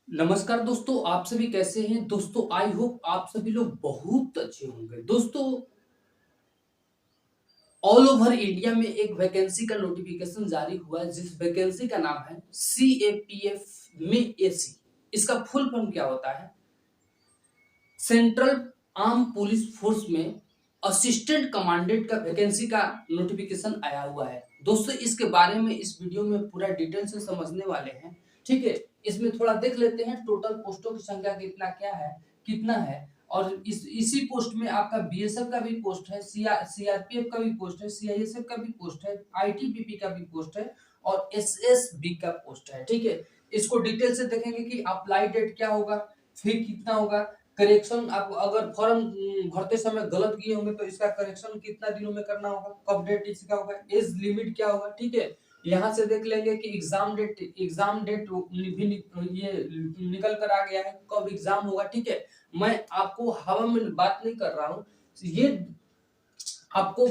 नमस्कार दोस्तों, आप सभी कैसे हैं? दोस्तों आई होप आप सभी लोग बहुत अच्छे होंगे। दोस्तों ऑल ओवर इंडिया में एक वैकेंसी का नोटिफिकेशन जारी हुआ है जिस वैकेंसी का नाम है सीएपीएफ में एसी। इसका फुल फॉर्म क्या होता है? सेंट्रल आर्म पुलिस फोर्स में असिस्टेंट कमांडेंट का वैकेंसी का नोटिफिकेशन आया हुआ है। दोस्तों इसके बारे में इस वीडियो में पूरा डिटेल से समझने वाले हैं। ठीक है, इसमें थोड़ा देख लेते हैं टोटल पोस्टों की संख्या कितना क्या है, कितना है। और इसी पोस्ट में आपका बीएसएफ का भी पोस्ट है, सीआरपीएफ का भी पोस्ट है, सीआईएसएफ का भी पोस्ट है, आईटीबीपी का भी पोस्ट है और एसएसबी का पोस्ट है। ठीक है, इसको डिटेल से देखेंगे कि अप्लाई डेट क्या होगा, फी कितना होगा, करेक्शन आप अगर फॉर्म भरते समय गलत किए होंगे तो इसका करेक्शन कितना दिनों में करना होगा, कब डेट इसका होगा, एज लिमिट क्या होगा। ठीक है, यहाँ से देख लेंगे कि एग्जाम डेट भी ये निकल कर आ गया है, कब एग्जाम होगा। ठीक है, मैं आपको हवा में बात नहीं कर रहा हूँ, ये आपको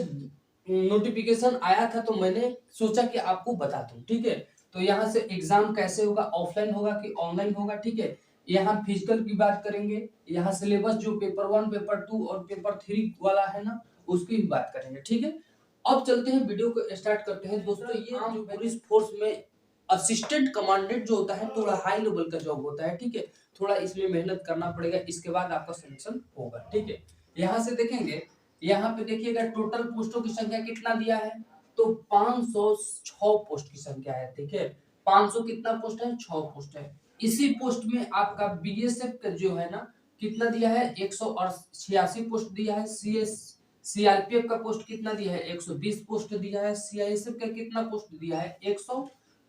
नोटिफिकेशन आया था तो मैंने सोचा कि आपको बता दूं। ठीक है, तो यहाँ से एग्जाम कैसे होगा, ऑफलाइन होगा कि ऑनलाइन होगा। ठीक है, यहाँ फिजिकल की बात करेंगे, यहाँ सिलेबस जो पेपर 1 पेपर 2 और पेपर 3 वाला है ना, उसकी भी बात करेंगे। ठीक है, अब चलते हैं वीडियो को स्टार्ट करते हैं। दोस्तों ये आर्म पुलिस फोर्स में असिस्टेंट कमांडेंट जो होता है थोड़ा हाई लेवल का जॉब होता है। ठीक है, थोड़ा इसमें मेहनत करना पड़ेगा, इसके बाद आपका सिलेक्शन होगा। ठीक है, यहाँ से देखेंगे, यहाँ पे देखिएगा टोटल पोस्टों की संख्या कितना दिया है, तो 506 पोस्ट की संख्या है। ठीक है, 500 कितना पोस्ट है, 6 पोस्ट है। इसी पोस्ट में आपका बीएसएफ का जो है ना कितना दिया है, 186 पोस्ट दिया है। सीआरपीएफ का पोस्ट कितना दिया है, 120 पोस्ट दिया है। सीआईएसएफ का कितना पोस्ट दिया है, 100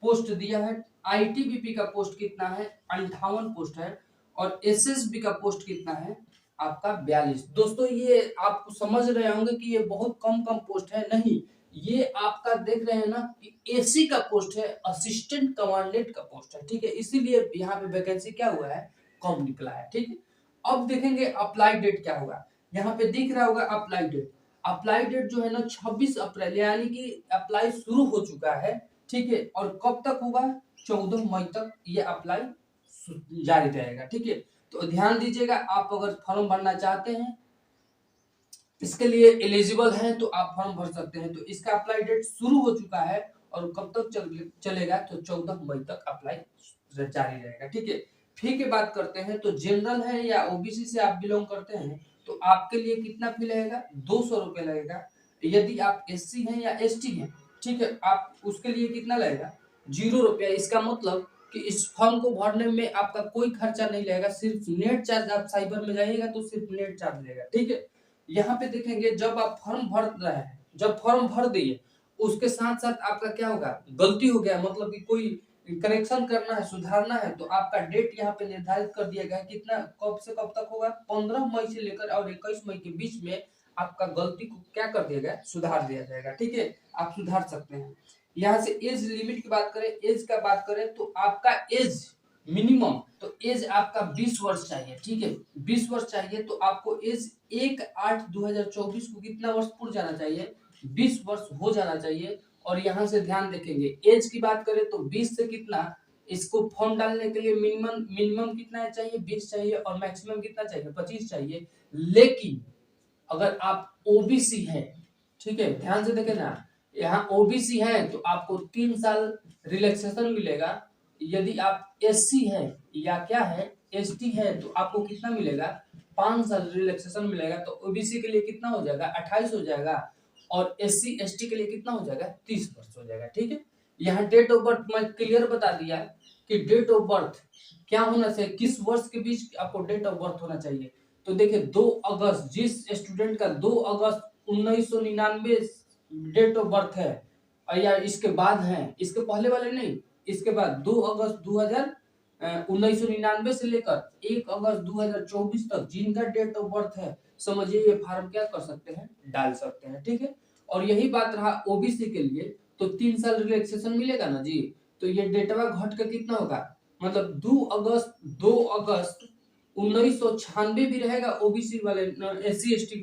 पोस्ट दिया है। आईटीबीपी का पोस्ट कितना है, 58 पोस्ट है। और एसएसबी का पोस्ट कितना है आपका, 42। दोस्तों ये आप समझ रहे होंगे कि ये बहुत कम कम पोस्ट है, नहीं, ये आपका देख रहे हैं ना कि एसी का पोस्ट है, असिस्टेंट कमांडेंट का पोस्ट है। ठीक है, इसीलिए यहाँ पे वैकेंसी क्या हुआ है, कम निकला है। ठीक है, अब देखेंगे अप्लाई डेट क्या होगा। यहाँ पे दिख रहा होगा अप्लाई डेट। अप्लाई डेट जो है ना 26 अप्रैल, यानी कि अप्लाई शुरू हो चुका है। ठीक है, और कब तक होगा, 14 मई तक ये अप्लाई जारी रहेगा। ठीक है, तो ध्यान दीजिएगा, आप अगर फॉर्म भरना चाहते हैं, इसके लिए एलिजिबल हैं, तो आप फॉर्म भर सकते हैं। तो इसका अप्लाई डेट शुरू हो चुका है और कब तक चलेगा, तो 14 मई तक अप्लाई जारी रहेगा। ठीक है, फी की बात करते हैं तो जनरल है या ओबीसी से आप बिलोंग करते हैं तो आपके लिए कितना फी लगेगा, 200 रुपए लगेगा। यदि आप एससी हैं या एसटी हैं, ठीक है, आप उसके लिए कितना लगेगा, 0 रुपया। इसका मतलब कि इस फॉर्म को भरने में आपका कोई खर्चा नहीं लगेगा, सिर्फ नेट चार्ज, आप साइबर में जाइएगा तो सिर्फ नेट चार्ज लगेगा। ठीक है, यहाँ पे देखेंगे जब आप फॉर्म भर रहे हैं, जब फॉर्म भर दिए उसके साथ साथ आपका क्या होगा, गलती हो गया मतलब कि कोई करेक्शन करना है, सुधारना है, तो आपका डेट यहाँ पे निर्धारित कर दिया गया है, कितना कब से कब तक होगा, 15 मई से लेकर और 21 मई के बीच में आपका गलती को क्या कर दिया गया, सुधार दिया जाएगा। ठीक है, आप सुधार सकते हैं। यहाँ से एज लिमिट की बात करें, एज का बात करें तो आपका एज मिनिमम, तो एज आपका 20 वर्ष चाहिए। ठीक है, 20 वर्ष चाहिए, तो आपको एज 1/8/2024 को कितना वर्ष पूर्ण जाना चाहिए, 20 वर्ष हो जाना चाहिए। और यहाँ से ध्यान देखेंगे, एज की बात करें तो 20 से कितना, इसको फॉर्म डालने के लिए मिनिमम मिनिमम कितना चाहिए, 20 चाहिए, और मैक्सिमम कितना चाहिए, 25 चाहिए। लेकिन अगर आप ओबीसी हैं, ठीक है, ध्यान से देखें ना, यहाँ ओबीसी है तो आपको 3 साल रिलैक्सेशन मिलेगा। यदि आप एससी है या क्या है, एसटी है, तो आपको कितना मिलेगा, 5 साल रिलैक्सेशन मिलेगा। तो ओबीसी के लिए कितना हो जाएगा, 28 हो जाएगा, और एससी एसटी के लिए कितना हो जाएगा, 30 वर्ष हो जाएगा। ठीक है, यहाँ डेट ऑफ बर्थ मैं क्लियर बता दिया कि डेट ऑफ बर्थ क्या होना चाहिए, किस वर्ष के बीच आपको डेट ऑफ बर्थ होना चाहिए। तो देखिए 2 अगस्त, जिस स्टूडेंट का 2 अगस्त 1999 डेट ऑफ बर्थ है, या इसके बाद है, इसके पहले वाले नहीं, इसके बाद 2 अगस्त 1999 से लेकर 1 अगस्त 2024 तक जिनका डेट ऑफ बर्थ है, समझिए ये फॉर्म क्या कर सकते हैं, डाल सकते हैं। ठीक है, और यही बात रहा ओबीसी के लिए, तो 3 साल रिलैक्सेशन मिलेगा ना जी। तो ये डेटवा घट के कितना होगा, मतलब 2 अगस्त 1996 भी रहेगा ओबीसी वाले, एससी एसटी,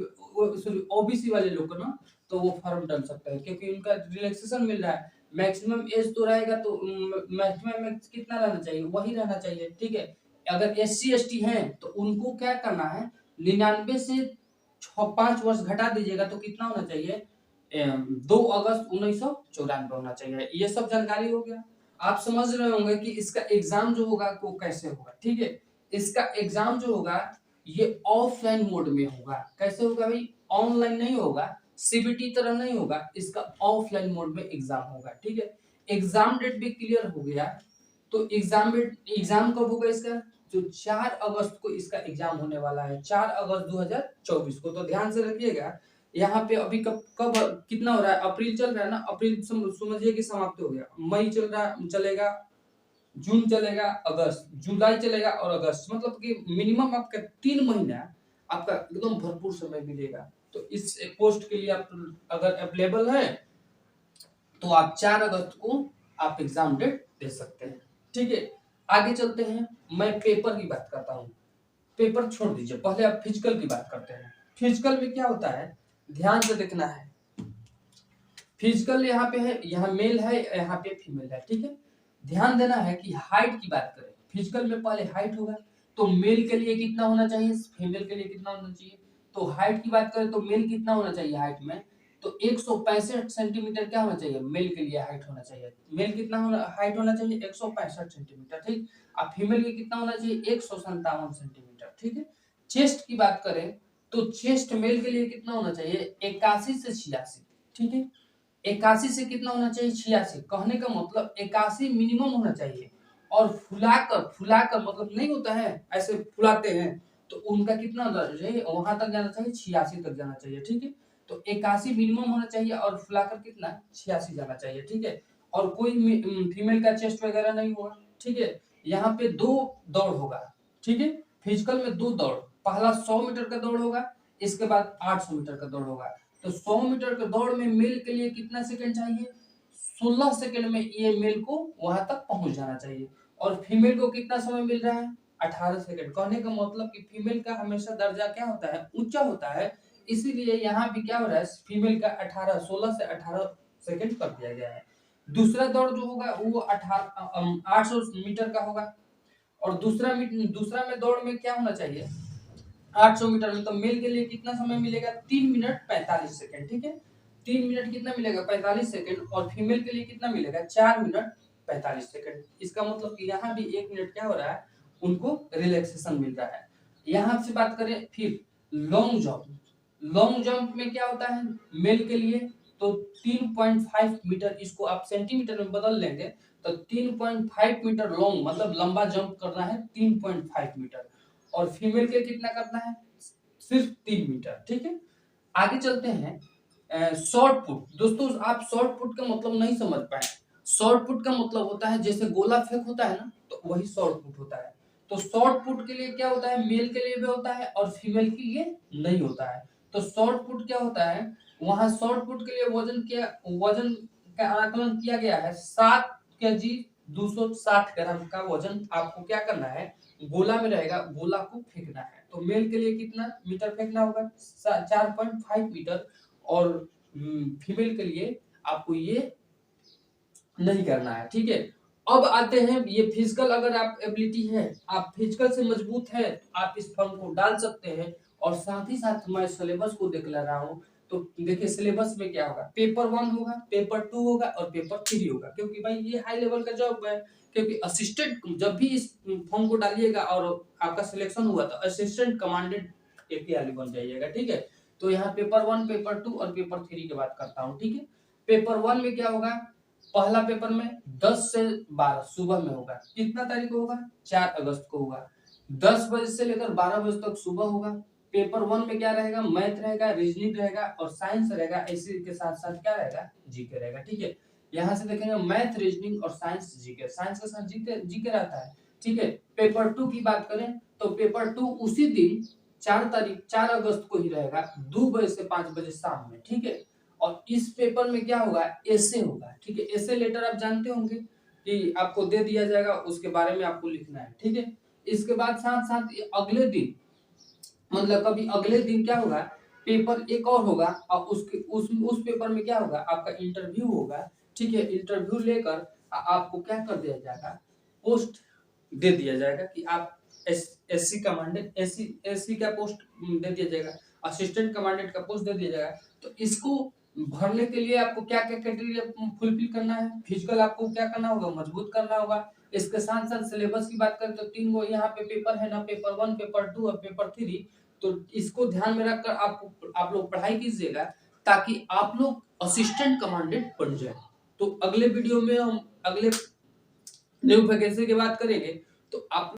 सॉरी ओबीसी वाले लोग को ना, तो वो फॉर्म डाल सकता है क्योंकि उनका रिलैक्सेशन मिल रहा है। मैक्सिमम एज तो रहेगा, तो मैक्सिमम में कितना रहना चाहिए, वही रहना चाहिए। ठीक है, अगर SC ST हैं तो उनको क्या करना है, 99 से 5 वर्ष घटा दीजिएगा तो कितना होना चाहिए, 2 अगस्त 1994 होना चाहिए। ये सब जानकारी हो गया। आप समझ रहे होंगे कि इसका एग्जाम जो होगा वो कैसे होगा। ठीक है, इसका एग्जाम जो होगा ये ऑफलाइन मोड में होगा। कैसे होगा भाई, ऑनलाइन नहीं होगा, CBT तरह नहीं होगा, इसका ऑफलाइन मोड में एग्जाम होगा। ठीक है, एग्जाम डेट भी क्लियर हो गया। तो एग्जाम कब होगा इसका, जो 4 अगस्त को इसका एग्जाम होने वाला है, 4 अगस्त 2024 को। तो ध्यान से रखिएगा, यहाँ पे अभी कब कब कितना हो रहा है, अप्रैल चल रहा है ना, अप्रैल समझिए कि समाप्त हो गया, मई चल रहा चलेगा, जून चलेगा, अगस्त, जुलाई चलेगा और अगस्त, मतलब कि मिनिमम आपका 3 महीना आपका एकदम भरपूर समय मिलेगा। तो इस पोस्ट के लिए आप अगर अवेलेबल है तो आप 4 अगस्त को आप एग्जाम डेट दे सकते हैं। ठीक है, आगे चलते हैं, मैं पेपर की बात करता हूँ। पेपर छोड़ दीजिए, पहले आप फिजिकल की बात करते हैं। फिजिकल में क्या होता है, ध्यान से देखना है। फिजिकल यहाँ पे है, यहाँ मेल है, यहाँ पे फीमेल है। ठीक है, ध्यान देना है कि हाइट की बात करें, फिजिकल में पहले हाइट होगा, तो मेल के लिए कितना होना चाहिए, फीमेल के लिए कितना होना चाहिए। तो हाइट की बात करें तो मेल कितना होना चाहिए हाइट में, तो 165 सेंटीमीटर क्या होना चाहिए, मेल के लिए हाइट होना चाहिए। मेल कितना हाइट होना चाहिए, 165 सेंटीमीटर। ठीक, अब फीमेल के कितना होना चाहिए, 157 सेंटीमीटर। ठीक है, चेस्ट की बात करें तो चेस्ट मेल के लिए कितना होना चाहिए, 81 से 86। ठीक है, 81 से कितना होना चाहिए, 86। कहने का मतलब 81 मिनिमम होना चाहिए, और फुलाकर फुलाकर मतलब नहीं होता है ऐसे फुलाते हैं, तो उनका कितना होना चाहिए, वहां तक जाना चाहिए, 86 तक जाना चाहिए। ठीक है, तो 81 मिनिमम होना चाहिए और फुलाकर कितना, 86 जाना चाहिए। ठीक है, और कोई फीमेल का चेस्ट वगैरह नहीं होगा। ठीक है, यहाँ पे 2 दौड़ होगा। ठीक है, फिजिकल में 2 दौड़, पहला 100 मीटर का दौड़ होगा, इसके बाद 800 मीटर का दौड़ होगा। तो 100 मीटर के दौड़ में मेल के लिए कितना सेकंड चाहिए, 16 सेकंड में ये मेल को वहां तक पहुंच जाना चाहिए, और फीमेल को कितना समय मिल रहा है, 18 सेकंड। कहने का मतलब कि फीमेल का हमेशा दर्जा क्या होता है, ऊंचा होता है, इसीलिए यहाँ भी क्या हो रहा है, फीमेल का 16 से 18 सेकंड कर दिया गया है। दूसरा दौड़ जो होगा वो 800 मीटर का होगा, और दूसरा में दौड़ में क्या होना चाहिए, 800 मीटर में। तो मेल के लिए कितना समय मिलेगा, 3 मिनट 45 सेकंड। ठीक है, 3 मिनट कितना मिलेगा, 45 सेकंड, और फीमेल के लिए कितना मिलेगा, 4 मिनट 45 सेकंड। इसका मतलब कि यहाँ भी 1 मिनट क्या हो रहा है, उनको रिलैक्सेशन मिल रहा है। यहाँ से बात करें फिर लॉन्ग जंप। लॉन्ग जंप में क्या होता है मेल के लिए, तो 3.5 मीटर, इसको आप सेंटीमीटर में बदल लेंगे तो 3.5 मीटर लॉन्ग, मतलब लंबा जंप करना है 3.5 मीटर, और फीमेल के कितना करना है, सिर्फ 3 मीटर। ठीक है, आगे चलते हैं शॉर्ट पुट। दोस्तों आप शॉर्ट पुट का मतलब नहीं समझ पाए। शॉर्ट पुट का मतलब होता है जैसे गोला फेंक होता है ना, तो वही शॉर्ट पुट होता है। तो शॉर्ट पुट के लिए क्या होता है, मेल के लिए भी होता है और फीमेल के लिए नहीं होता है। तो शॉर्ट पुट क्या होता है, वहां शॉर्ट पुट के लिए वजन का आकलन किया गया है, 7 kg 260 ग्राम का वजन आपको क्या करना है, गोला में रहेगा, गोला को फेंकना है। तो मेल के लिए कितना मीटर फेंकना होगा, 4.5 मीटर, और फीमेल के लिए आपको ये नहीं करना है। ठीक है, अब आते हैं ये फिजिकल, अगर आप एबिलिटी है, आप फिजिकल से मजबूत है, आप इस फॉर्म को डाल सकते हैं। और साथ ही साथ मैं सिलेबस को देख ले रहा हूँ, तो देखिए सिलेबस में क्या होगा, पेपर 1 होगा, पेपर 2 होगा और पेपर 3 होगा, क्योंकि भाई ये हाई लेवल का जॉब है। क्योंकि असिस्टेंट जब भी इस फॉर्म को डालिएगा और आपका सिलेक्शन हुआ तो असिस्टेंट कमांडेंट APR बन जाइएगा। ठीक है, तो यहाँ पेपर 1, पेपर 2 और पेपर 3 की बात करता हूँ। ठीक है, पेपर 1 में क्या होगा, पहला पेपर में 10 से 12 सुबह में होगा, कितना तारीख को होगा, 4 अगस्त को होगा, 10 बजे से लेकर 12 बजे तक सुबह होगा। पेपर 1 में क्या रहेगा, मैथ रहेगा, रीजनिंग रहेगा और साइंस रहेगा, इसी के साथ साथ क्या रहेगा, जीके रहेगा। ठीक है, यहाँ से देखेंगे मैथ, रीजनिंग और साइंस, जीके, साइंस के साथ जीके रहता है। ठीक है, पेपर 2 की बात करें तो पेपर 2 उसी दिन 4 अगस्त को ही रहेगा, 2 बजे से 5 बजे शाम में। ठीक है, और इस पेपर में क्या होगा, एसे होगा। ठीक है, एसे लेटर आप जानते होंगे कि आपको दे दिया जाएगा, उसके बारे में आपको लिखना है। ठीक है, इसके बाद साथ साथ अगले दिन, मतलब कभी अगले दिन क्या होगा, पेपर एक और होगा, और उसके उस पेपर में क्या होगा, आपका इंटरव्यू होगा। ठीक है, इंटरव्यू लेकर आपको क्या कर दिया जाएगा, पोस्ट दे दिया जाएगा कि आप एससी कमांडेंट, एससी का पोस्ट दे दिया जाएगा, असिस्टेंट कमांडेंट का पोस्ट दे दिया जाएगा। तो इसको भरने के लिए आपको क्या क्या क्राइटेरिया फुलफिल करना है? फिजिकल आपको क्या करना होगा? मजबूत करना होगा। इसके साथ साथ सिलेबस की बात करें तो 3 गो यहाँ पे पेपर है ना, पेपर 1, पेपर 2 और पेपर 3। तो इसको ध्यान में रखकर आप लोग पढ़ाई कीजिएगा ताकि आप लोग असिस्टेंट कमांडेंट बन जाए। तो अगले वीडियो में हम अगले न्यू वैकेंसी की बात करेंगे। तो आप